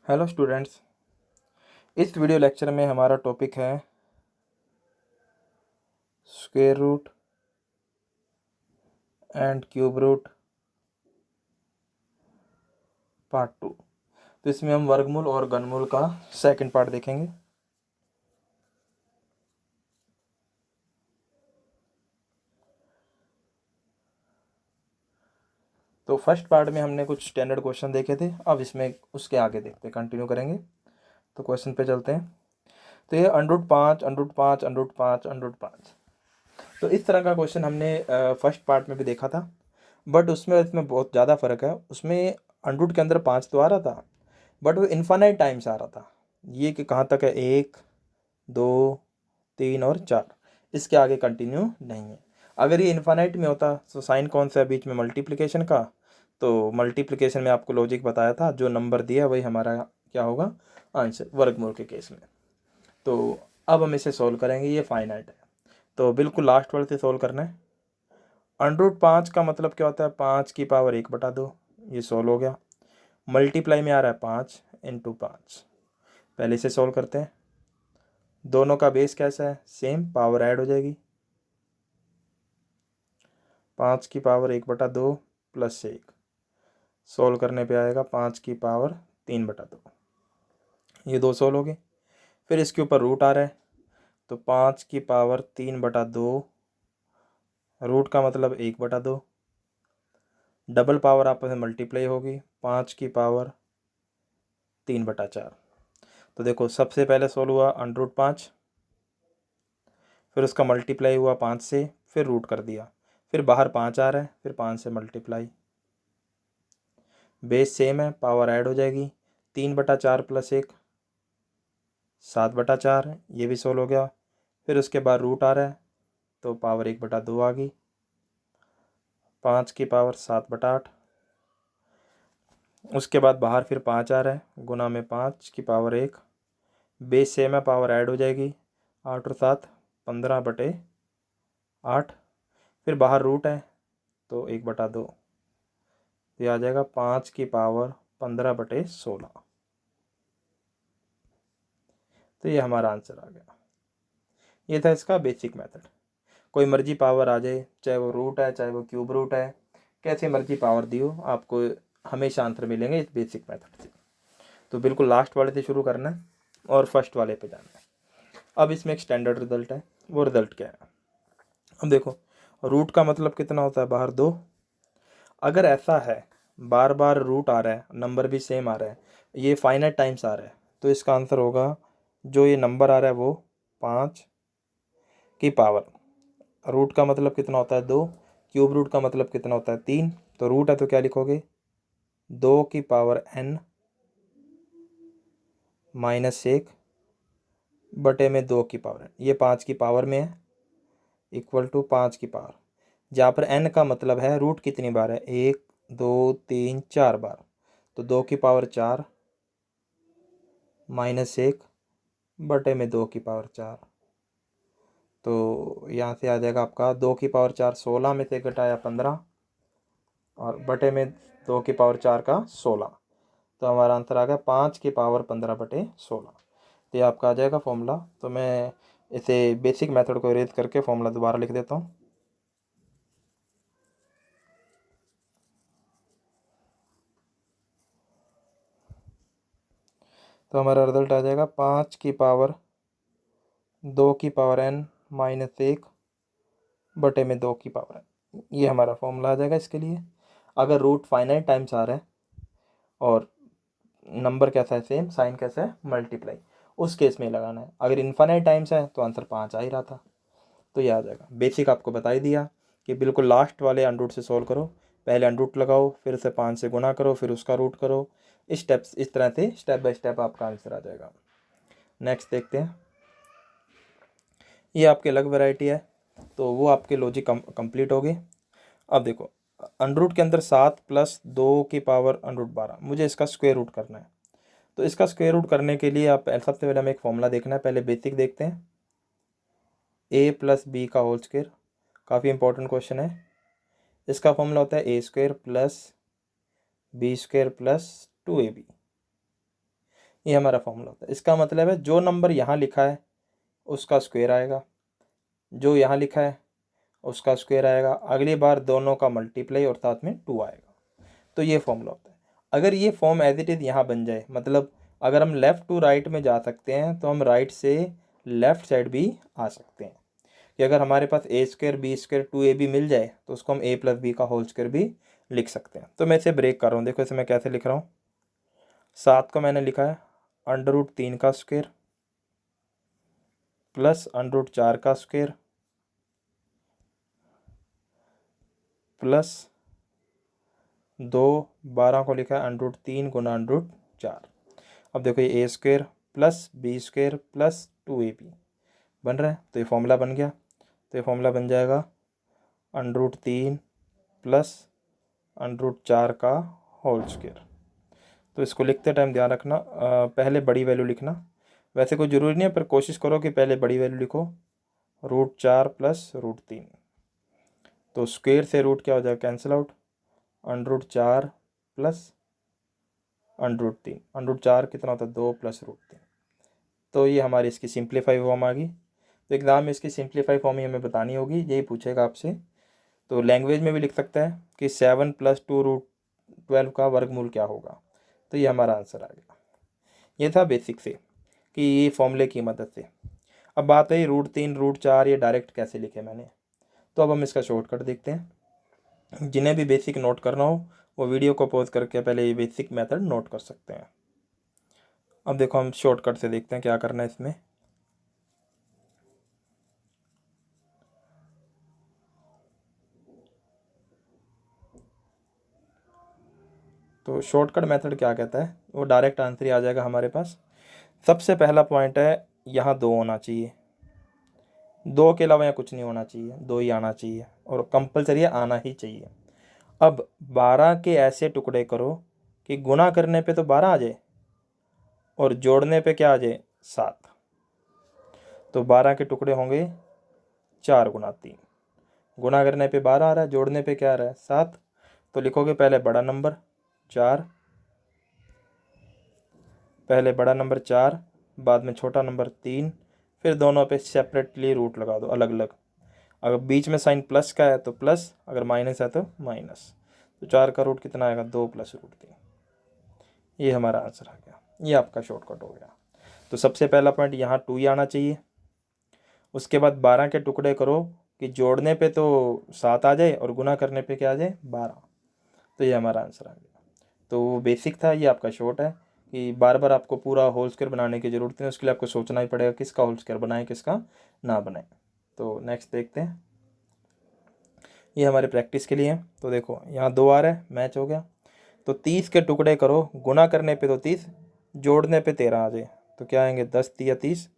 Hello students. इस video lecture में हमारा टॉपिक है square root and cube root part 2। तो इसमें हम वर्गमूल और घनमूल का सेकंड पार्ट देखेंगे। तो फर्स्ट पार्ट में हमने कुछ स्टैंडर्ड क्वेश्चन देखे थे, अब इसमें उसके आगे देखते हैं, कंटिन्यू करेंगे। तो क्वेश्चन पे चलते हैं। तो ये अंडरूट 5 अंडरूट 5 अंडरूट 5 अंडरूट 5, तो इस तरह का क्वेश्चन हमने फर्स्ट पार्ट में भी देखा था, बट उसमें इसमें बहुत ज़्यादा फ़र्क है। उसमें अंडरूट के अंदर 5 तो आ रहा था, बट वो इन्फानाइट टाइम्स आ रहा था। ये कि कहाँ तक है, 1 2 3 और 4, इसके आगे कंटिन्यू नहीं है। अगर ये इन्फानाइट में होता तो साइन कौन सा है बीच में, मल्टीप्लिकेशन का। तो मल्टीप्लिकेशन में आपको लॉजिक बताया था, जो नंबर दिया वही हमारा क्या होगा, आंसर, वर्गमूल के केस में। तो अब हम इसे सॉल्व करेंगे, ये फाइनाइट है। तो बिल्कुल लास्ट वाले से सॉल्व करना है। अंडरूट 5 का मतलब क्या होता है, 5 की पावर 1/2, ये सॉल्व हो गया। मल्टीप्लाई में आ रहा है 5 इंटू 5, पहले से सॉल्व करते हैं। दोनों का बेस कैसा है, सेम, पावर ऐड हो जाएगी। 5 की पावर 1/2 प्लस 1, सोल्व करने पे आएगा 5 की पावर 3/2, ये दो सोल्व हो गए। फिर इसके ऊपर रूट आ रहा है, तो 5 की पावर 3/2, रूट का मतलब 1/2, डबल पावर आपस में मल्टीप्लाई होगी, 5 की पावर 3/4। तो देखो सबसे पहले सोल्व हुआ अंडरूट 5, फिर उसका मल्टीप्लाई हुआ 5 से, फिर रूट कर दिया, फिर बाहर 5 आ रहा है, फिर 5 से मल्टीप्लाई, बेस सेम है, पावर ऐड हो जाएगी। 3/4 प्लस 1 7/4, ये भी सोल्व हो गया। फिर उसके बाद रूट आ रहा है, तो पावर 1/2 आ गई, 5 की पावर 7/8। उसके बाद बाहर फिर 5 आ रहा है, गुना में 5 की पावर 1, बेस सेम है, पावर ऐड हो जाएगी, 8 और 7 15/8। फिर बाहर रूट है, तो 1/2, ये आ जाएगा 5 की पावर 15/16। तो ये हमारा आंसर आ गया। ये था इसका बेसिक मेथड। कोई मर्जी पावर आ जाए, चाहे वो रूट है चाहे वो क्यूब रूट है, कैसे मर्जी पावर दी हो, आपको हमेशा आंसर मिलेंगे इस बेसिक मेथड से। तो बिल्कुल लास्ट वाले से शुरू करना है और फर्स्ट वाले पे जाना है। अब इसमें एक स्टैंडर्ड रिजल्ट है, वो रिजल्ट क्या है। अब देखो, रूट का मतलब कितना होता है, बाहर 2। अगर ऐसा है बार बार रूट आ रहा है, नंबर भी सेम आ रहा है, ये फाइनाइट टाइम्स आ रहा है, तो इसका आंसर होगा, जो ये नंबर आ रहा है वो 5 की पावर, रूट का मतलब कितना होता है 2, क्यूब रूट का मतलब कितना होता है 3, तो रूट है तो क्या लिखोगे, 2 की पावर n -1 बटे में 2 की पावर n, ये 5 की पावर में है, इक्वल टू 5 की पावर, जहाँ पर n का मतलब है रूट कितनी बार है, 1 2 3 4 बार, तो 2 की पावर 4 -1 बटे में 2 की पावर 4। तो यहाँ से आ जाएगा आपका 2 की पावर 4, 16 में से घटाया 15, और बटे में 2 की पावर 4 का 16, तो हमारा आंसर आ गया 5 की पावर 15/16। तो ये आपका आ जाएगा फॉर्मूला। तो मैं इसे बेसिक मेथड को इरेज करके फॉर्मूला दोबारा लिख देता हूँ। तो हमारा रिजल्ट आ जाएगा 5 की पावर 2 की पावर n -1 बटे में 2 की पावर n, ये हमारा फॉर्मूला आ जाएगा इसके लिए। अगर रूट फाइनाइट टाइम्स आ रहा है और नंबर कैसा है सेम, साइन कैसा है मल्टीप्लाई, उस केस में लगाना है। अगर इन्फानाइट टाइम्स है तो आंसर 5 आ ही रहा था, तो ये आ जाएगा। बेसिक आपको बता ही दिया कि बिल्कुल लास्ट वाले अंडरूट से सॉल्व करो, पहले अंडरूट लगाओ, फिर उसे 5 से गुना करो, फिर उसका रूट करो, इस स्टेप्स, इस तरह से स्टेप बाय स्टेप आपका आंसर आ जाएगा। नेक्स्ट देखते हैं। ये आपकी अलग वैरायटी है, तो वो आपके लॉजिक कंप्लीट हो गई। अब देखो, अंडरूट के अंदर 7 प्लस 2 की पावर √12, मुझे इसका स्क्वायर रूट करना है। तो इसका स्क्वायर रूट करने के लिए आप सबसे पहले हमें एक फॉर्मूला देखना है, पहले बेसिक देखते हैं। a+b का होल स्क्वायर, काफ़ी इंपॉर्टेंट क्वेश्चन है। इसका फॉर्मूला होता है a² + b² + 2ab। ये हमारा फॉर्मूला होता है। इसका मतलब है जो नंबर यहाँ लिखा है उसका स्क्वायर आएगा, जो यहाँ लिखा है उसका स्क्वायर आएगा, अगली बार दोनों का मल्टीप्लाई और साथ में 2 आएगा। तो ये फॉर्मूला होता है। अगर ये फॉर्म एज इट इज़ यहाँ बन जाए, मतलब अगर हम लेफ़्ट टू राइट में जा सकते हैं तो हम राइट से लेफ़्ट साइड भी आ सकते हैं, कि अगर हमारे पास ए स्क्वायर बी स्क्वायर 2ab मिल जाए तो उसको हम a + b का होल स्क्वायर भी लिख सकते हैं। तो मैं इसे ब्रेक कर रहा हूँ, देखो इसे मैं कैसे लिख रहा हूँ। 7 को मैंने लिखा है √3 का स्क्वायर प्लस √4 का स्क्वायर प्लस 2, 12 को लिखा है √3 गुना √4। अब देखो ये a² plus b² plus 2ab बन रहा है, तो ये फॉर्मूला बन गया। तो ये फॉर्मूला बन जाएगा √3 प्लस √4 का होल स्क्वायर। तो इसको लिखते टाइम ध्यान रखना, पहले बड़ी वैल्यू लिखना। वैसे कोई ज़रूरी नहीं है, पर कोशिश करो कि पहले बड़ी वैल्यू लिखो, √4 प्लस √3। तो स्क्वायर से रूट क्या हो जाएगा, कैंसिल आउट, √4 प्लस √3। √4 कितना होता है, 2 प्लस √3। तो ये हमारी इसकी सिंप्लीफाई फॉर्म आ गई। तो एग्ज़ाम में इसकी सिंप्लीफाई फॉर्म ही हमें बतानी होगी, यही पूछेगा आपसे। तो लैंग्वेज में भी लिख सकता है कि 7 + 2√12 का वर्गमूल क्या होगा। तो ये हमारा आंसर आ गया। ये था बेसिक से कि ये फॉर्मूले की मदद से। अब बात है √3 √4 ये डायरेक्ट कैसे लिखे मैंने। तो अब हम इसका शॉर्टकट देखते हैं। जिन्हें भी बेसिक नोट करना हो वो वीडियो को पॉज करके पहले ये बेसिक मेथड नोट कर सकते हैं। अब देखो हम शॉर्टकट से देखते हैं क्या करना है इसमें। तो शॉर्टकट मेथड क्या कहता है, वो डायरेक्ट आंसर ही आ जाएगा हमारे पास। सबसे पहला पॉइंट है यहाँ 2 होना चाहिए, 2 के अलावा यहाँ कुछ नहीं होना चाहिए, 2 ही आना चाहिए और कंपलसरी आना ही चाहिए। अब 12 के ऐसे टुकड़े करो कि गुना करने पे तो 12 आ जाए और जोड़ने पे क्या आ जाए, 7। तो 12 के टुकड़े होंगे 4 गुना 3, गुना करने पे 12 आ रहा है, जोड़ने पे क्या आ रहा है, 7। तो लिखोगे पहले बड़ा नंबर 4, पहले बड़ा नंबर 4, बाद में छोटा नंबर 3, फिर दोनों पे सेपरेटली रूट लगा दो अलग अलग। अगर बीच में साइन प्लस का है तो प्लस, अगर माइनस है तो माइनस। तो 4 का रूट कितना आएगा, 2 + √3। ये हमारा आंसर आ गया, ये आपका शॉर्टकट हो गया। तो सबसे पहला पॉइंट यहाँ 2 ही आना चाहिए। उसके बाद 12 के टुकड़े करो कि जोड़ने पे तो 7 आ जाए और गुना करने पे क्या आ जाए, 12। तो ये हमारा आंसर आ गया। तो वो बेसिक था, ये आपका शॉर्ट है कि बार बार आपको पूरा होल स्क्वायर बनाने की ज़रूरत नहीं है, उसके लिए आपको सोचना ही पड़ेगा किसका होल स्क्वायर बनाए किसका ना बनाए। तो नेक्स्ट देखते हैं, ये हमारे प्रैक्टिस के लिए है। तो देखो यहाँ 2 आ रहा है, मैच हो गया। तो 30 के टुकड़े करो, गुना करने पे तो 30, जोड़ने पे 13 आ जाए तो क्या आएंगे, 10 × 30,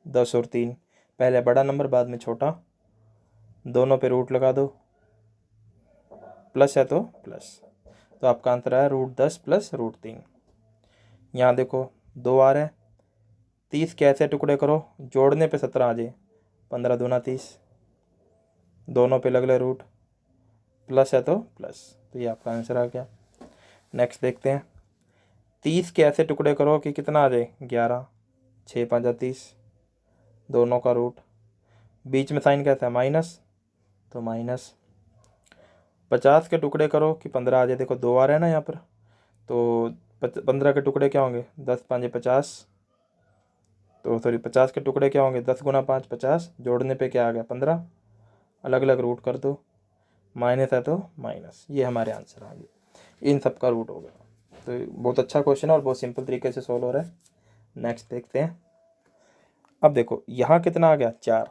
10 और 3, पहले बड़ा नंबर बाद में छोटा, दोनों पे रूट लगा दो, प्लस है तो प्लस। तो आपका आंसर आया √10 प्लस √3। यहाँ देखो 2 आ रहा है, 30 के ऐसे टुकड़े करो, जोड़ने पे 17 आ जाए, 15 दूना 30, दोनों पे लगले रूट, प्लस है तो प्लस। तो ये आपका आंसर आ गया। नेक्स्ट देखते हैं, 30 के ऐसे टुकड़े करो कि कितना आ जाए, 11, 6 × 5 = 30, दोनों का रूट, बीच में साइन कैसा है, माइनस, तो माइनस। 50 के टुकड़े करो कि 15 आ जाए, देखो 2 आ रहे हैं ना यहाँ पर, तो 15 के टुकड़े क्या होंगे, 10 × 5 = 50, तो सॉरी 50 के टुकड़े क्या होंगे, 10 × 5 = 50, जोड़ने पे क्या आ गया, 15, अलग अलग रूट कर दो, माइनस है तो माइनस। ये हमारे आंसर आ गए, इन सब का रूट हो गया। तो बहुत अच्छा क्वेश्चन है और बहुत सिंपल तरीके से सॉल्व हो रहा है। नेक्स्ट देखते हैं। अब देखो यहाँ कितना आ गया, 4।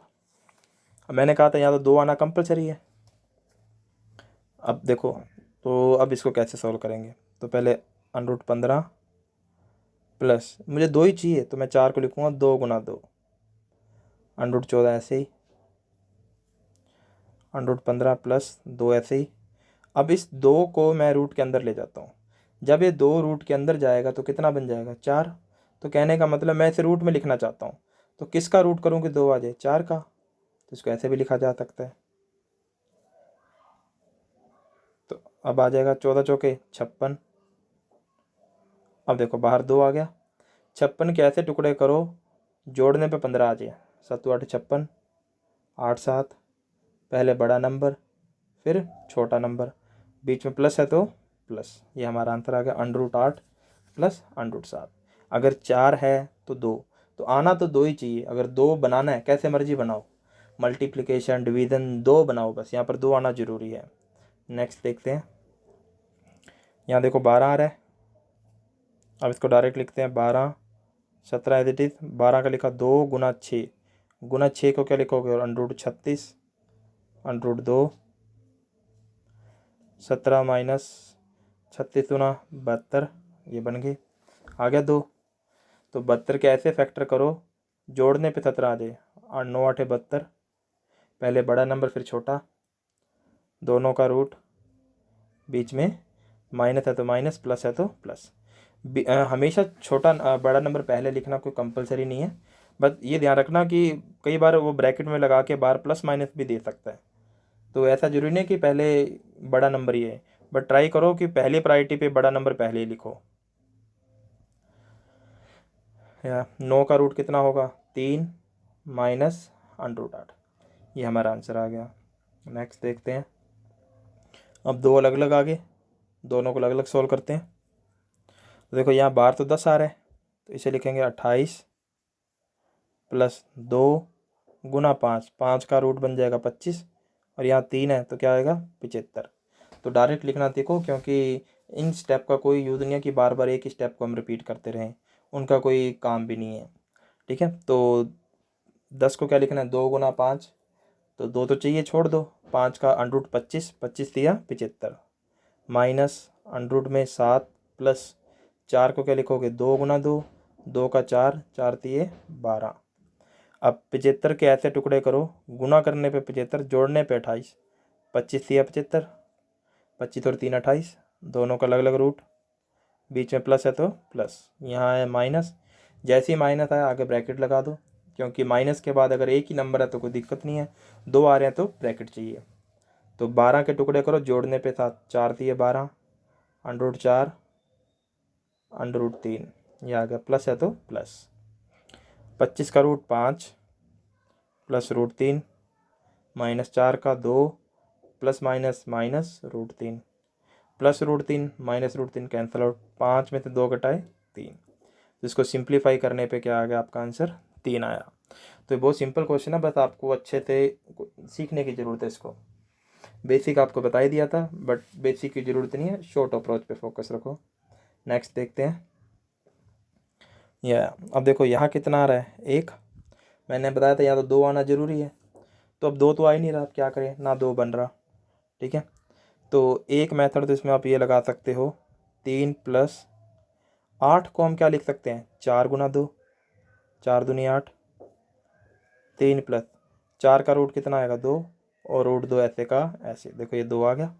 अब मैंने कहा था यहाँ तो 2 आना कंपलसरी है। अब देखो, तो अब इसको कैसे सॉल्व करेंगे, तो पहले √15 प्लस, मुझे 2 ही चाहिए तो मैं 4 को लिखूँगा 2 × 2, √14 ऐसे ही, √15 प्लस 2 ऐसे ही। अब इस 2 को मैं रूट के अंदर ले जाता हूँ, जब ये 2 रूट के अंदर जाएगा तो कितना बन जाएगा, 4। तो कहने का मतलब मैं इसे रूट में लिखना चाहता हूँ, तो किसका रूट करूँ कि 2 आ जाए, 4 का। तो इसको ऐसे भी लिखा जा सकता है। तो अब आ जाएगा 14 × 4 = 56। अब देखो बाहर 2 आ गया, 56 के ऐसे टुकड़े करो जोड़ने पे 15 आ जाए। 7 8 56, 8 7, पहले बड़ा नंबर फिर छोटा नंबर, बीच में प्लस है तो प्लस। ये हमारा आंसर आ गया √8 प्लस √7। अगर 4 है तो 2, तो आना तो 2 ही चाहिए। अगर 2 बनाना है कैसे मर्जी बनाओ, मल्टीप्लिकेशन डिवीज़न 2 बनाओ, बस यहाँ पर 2 आना ज़रूरी है। नेक्स्ट देखते हैं, यहाँ देखो 12 आ रहा है। अब इसको डायरेक्ट लिखते हैं 12 17 एज इट इज़। 12 का लिखा 2 गुना 6, गुना 6 को क्या लिखोगे √36, √2, 17 माइनस 36 गुना 72, ये बन गई। आ गया 2। तो 72 के ऐसे फैक्टर करो जोड़ने पे 17 आ जाए। 8 9 8 72, पहले बड़ा नंबर फिर छोटा, दोनों का रूट, बीच में माइनस है तो माइनस, प्लस है तो प्लस। हमेशा छोटा बड़ा नंबर पहले लिखना कोई कंपलसरी नहीं है, बस ये ध्यान रखना कि कई बार वो ब्रैकेट में लगा के बार प्लस माइनस भी दे सकता है, तो ऐसा जरूरी नहीं कि पहले बड़ा नंबर ही है, बट ट्राई करो कि पहली प्रायोरिटी पे बड़ा नंबर पहले ही लिखो। या 9 का रूट कितना होगा 3 माइनस √8, ये हमारा आंसर आ गया। नेक्स्ट देखते हैं, अब 2 अलग अलग आ गए, दोनों को अलग अलग सोल्व करते हैं। तो देखो यहाँ बार तो 10 आ रहा है, तो इसे लिखेंगे 28 प्लस 2 गुना 5, 5 का रूट बन जाएगा 25, और यहाँ 3 है तो क्या आएगा 75। तो डायरेक्ट लिखना देखो, क्योंकि इन स्टेप का कोई यूज़ नहीं है कि बार बार एक ही स्टेप को हम रिपीट करते रहें, उनका कोई काम भी नहीं है। ठीक है, तो 10 को क्या लिखना है 2 गुना 5, तो 2 तो चाहिए छोड़ दो, 5 का √25, 25 दिया 75, माइनस अंडरूट में 7 प्लस 4 को क्या लिखोगे 2 गुना 2, 2 का 4, 4 दिए 12। अब 75 के ऐसे टुकड़े करो गुना करने पे 75, जोड़ने पे 28, 25 दिया 75, 25 और 3 28, दोनों का अलग अलग रूट, बीच में प्लस है तो प्लस, यहाँ है माइनस, जैसे ही माइनस आया आगे ब्रैकेट लगा दो, क्योंकि माइनस के बाद अगर एक ही नंबर है तो कोई दिक्कत नहीं है, 2 आ रहे हैं तो ब्रैकेट चाहिए। तो 12 के टुकड़े करो जोड़ने पे 7, 4 दिए 12, √4 √3, ये आ गया, प्लस है तो प्लस। 25 का रूट 5 प्लस √3, माइनस 4 का 2 plus minus minus √3, plus √3 minus √3 cancel out, 5 में से 2 घटाए 3, तो इसको सिंप्लीफाई करने पे क्या आ गया आपका आंसर 3 आया। तो ये बहुत सिंपल क्वेश्चन है, बस आपको अच्छे से सीखने की ज़रूरत है। इसको बेसिक आपको बता ही दिया था, बट बेसिक की ज़रूरत नहीं है, शॉर्ट अप्रोच पे फोकस रखो। नेक्स्ट देखते हैं, अब देखो यहाँ कितना आ रहा है 1, मैंने बताया था यहाँ तो 2 आना ज़रूरी है, तो अब 2 तो आ ही नहीं रहा, अब क्या करें, ना 2 बन रहा। ठीक है, तो एक मेथड तो इसमें आप ये लगा सकते हो, 3 प्लस 8 को हम क्या लिख सकते हैं 4 गुना 2, 4 दूनी 8, 3 प्लस 4 का रूट कितना आएगा 2, और √2 ऐसे का ऐसे, देखो ये 2 आ गया।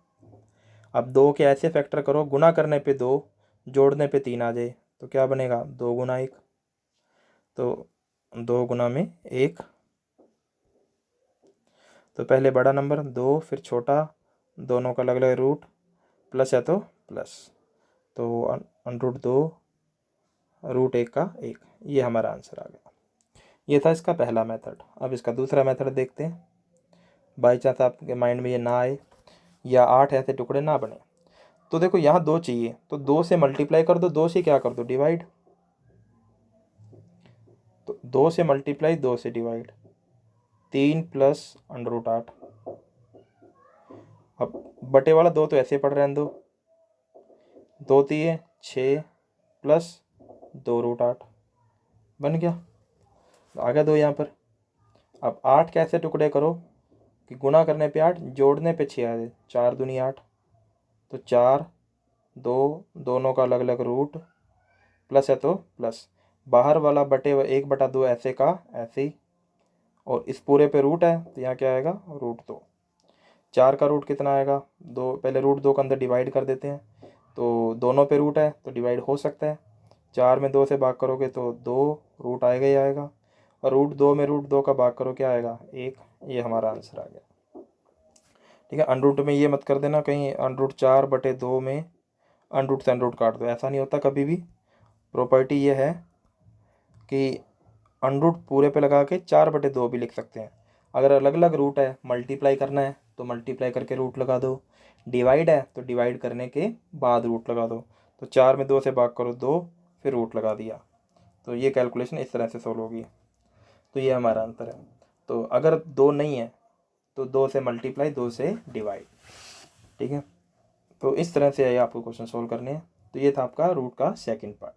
अब 2 के ऐसे फैक्टर करो गुना करने पे 2, जोड़ने पे 3 आ जाए, तो क्या बनेगा 2 गुना 1, तो 2 गुना में 1, तो पहले बड़ा नंबर 2 फिर छोटा, दोनों का अलग अलग रूट, प्लस है तो प्लस, तो √2 √1 का 1, ये हमारा आंसर आ गया। ये था इसका पहला मेथड। अब इसका दूसरा मेथड देखते हैं, बाई चांस आपके माइंड में ये ना आए या 8 ऐसे टुकड़े ना बने, तो देखो यहाँ 2 चाहिए, तो 2 से मल्टीप्लाई कर दो, 2 से क्या कर दो डिवाइड, तो 2 से मल्टीप्लाई 2 से डिवाइड, 3 प्लस √8। अब बटे वाला 2 तो ऐसे पढ़ रहे हैं, 2 दिए 6 प्लस 2 √8 बन गया, आ गया 2 यहाँ पर। अब 8 के ऐसे टुकड़े करो कि गुना करने पे 8, जोड़ने पे 6 आ जाए, 4 दूनी 8, तो 4 2, दोनों का अलग अलग रूट, प्लस है तो प्लस, बाहर वाला बटे 1/2 ऐसे का ऐसे ही, और इस पूरे पे रूट है तो यहाँ क्या आएगा √2। 4 का रूट कितना आएगा 2, पहले √2 के अंदर डिवाइड कर देते हैं, तो दोनों पे रूट है तो डिवाइड हो सकता है, 4 में 2 से भाग करोगे तो 2 रूट आएगा ही आएगा, और √2 में √2 का भाग करो क्या आएगा 1, ये हमारा आंसर आ गया। ठीक है, अनरूट में ये मत कर देना कहीं √4/2 में अनरूट से अनरूट काट दो, ऐसा नहीं होता कभी भी। प्रॉपर्टी ये है कि अंडरूट पूरे पे लगा के 4/2 भी लिख सकते हैं। अगर अलग अलग रूट है, मल्टीप्लाई करना है तो मल्टीप्लाई करके रूट लगा दो, डिवाइड है तो डिवाइड करने के बाद रूट लगा दो। तो 4 में 2 से भाग करो 2, फिर रूट लगा दिया। तो ये कैलकुलेशन इस तरह से सॉल्व होगी। तो ये हमारा आंसर है। तो अगर 2 नहीं है तो 2 से मल्टीप्लाई, 2 से डिवाइड। ठीक है, तो इस तरह से आपको क्वेश्चन सोल्व करने हैं। तो ये था आपका रूट का सेकंड पार्ट।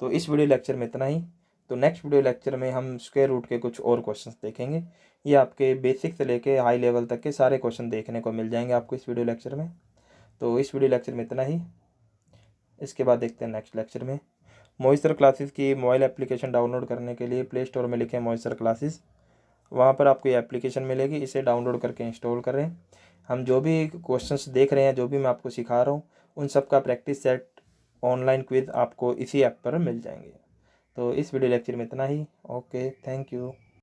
तो इस वीडियो लेक्चर में इतना ही। तो नेक्स्ट वीडियो लेक्चर में हम स्क्वायर रूट के कुछ और क्वेश्चंस देखेंगे। ये आपके बेसिक से लेके हाई लेवल तक के सारे क्वेश्चन देखने को मिल जाएंगे आपको इस वीडियो लेक्चर में। तो इस वीडियो लेक्चर में इतना ही। इसके बाद देखते हैं नेक्स्ट लेक्चर में। मॉइस्चर क्लासेस की मोबाइल एप्लीकेशन डाउनलोड करने के लिए प्ले स्टोर में लिखें मॉइस्चर क्लासेस, वहाँ पर आपको ये एप्लीकेशन मिलेगी। इसे डाउनलोड करके इंस्टॉल करें। हम जो भी क्वेश्चंस देख रहे हैं, जो भी मैं आपको सिखा रहा हूँ, उन सब का प्रैक्टिस सेट, ऑनलाइन क्विज आपको इसी ऐप पर मिल जाएंगे। तो इस वीडियो लेक्चर में इतना ही। Okay, thank you.